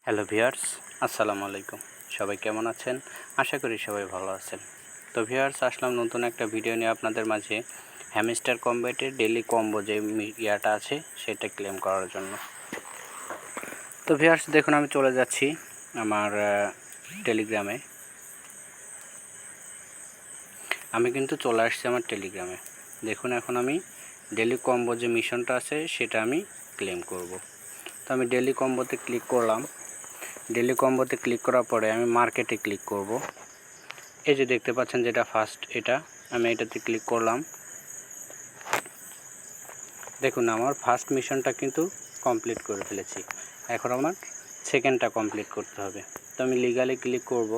Hello viewers, আসসালামু আলাইকুম। সবাই কেমন আছেন? আশা করি সবাই ভালো আছেন। তো ভিউয়ার্স, আসলাম নতুন একটা ভিডিও নিয়ে আপনাদের মাঝে হ্যামস্টার কম্ব্যাটের ডেইলি কম্বো যে ইয়াটা আছে সেটা ক্লেম করার জন্য। তো ভিউয়ার্স দেখুন, আমি চলে যাচ্ছি আমার টেলিগ্রামে। আমি কিন্তু চলে আসছি আমার টেলিগ্রামে। দেখুন, এখন আমি ডেইলি কম্বো যে মিশনটা আছে সেটা আমি ক্লেম করব। তো আমি ডেইলি কম্বোতে ক্লিক করলাম। ডেইলি কম্বোতে ক্লিক করার পরে আমি মার্কেটে ক্লিক করব। এই যে দেখতে পাচ্ছেন যেটা ফার্স্ট, এটা আমি এটাতে ক্লিক করলাম। দেখুন, আমার ফার্স্ট মিশনটা কিন্তু কমপ্লিট করে ফেলেছি। এখন আমার সেকেন্ডটা কমপ্লিট করতে হবে। তো আমি লিগালি ক্লিক করব।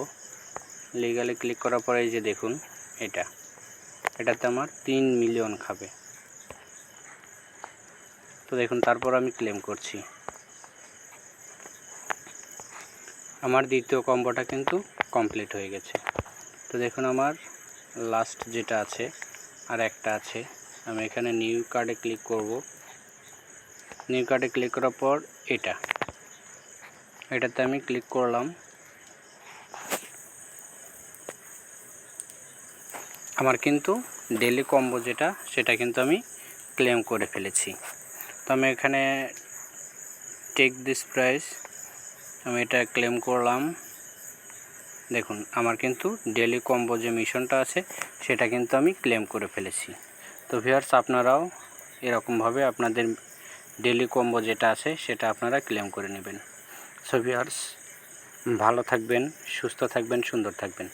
লিগালি ক্লিক করার পরে এই যে দেখুন, এটাতে আমার 3 মিলিয়ন খাবে। তো দেখুন, তারপর আমি ক্লেম করছি। আমার দ্বিতীয় কম্বোটা কিন্তু কমপ্লিট হয়ে গেছে। তো দেখুন, আমার লাস্ট যেটা আছে আর একটা আছে। আমি এখানে নিউ কার্ডে ক্লিক করব। নিউ কার্ডে ক্লিক করার পর এটাতে আমি ক্লিক করলাম। আমার কিন্তু ডেইলি কম্বো যেটা সেটা কিন্তু আমি ক্লেম করে ফেলেছি। তো আমি এখানে টেক দিস প্রাইস, আমি এটা ক্লেম করলাম। দেখুন, আমার কিন্তু ডেইলি কম্বো যে মিশনটা আছে সেটা কিন্তু আমি ক্লেম করে ফেলেছি। তো ভিউয়ার্স, আপনারাও এরকমভাবে আপনাদের ডেইলি কম্বো যেটা আছে সেটা আপনারা ক্লেম করে নেবেন। সো ভিউয়ার্স, ভালো থাকবেন, সুস্থ থাকবেন, সুন্দর থাকবেন।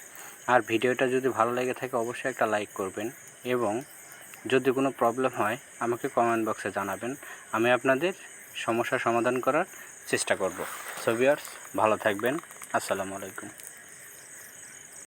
আর ভিডিওটা যদি ভালো লেগে থাকে অবশ্যই একটা লাইক করবেন, এবং যদি কোনো প্রবলেম হয় আমাকে কমেন্ট বক্সে জানাবেন। আমি আপনাদের সমস্যার সমাধান করার চেষ্টা করব। সো ভিউয়ার্স, ভালো থাকবেন। আসসালামু আলাইকুম।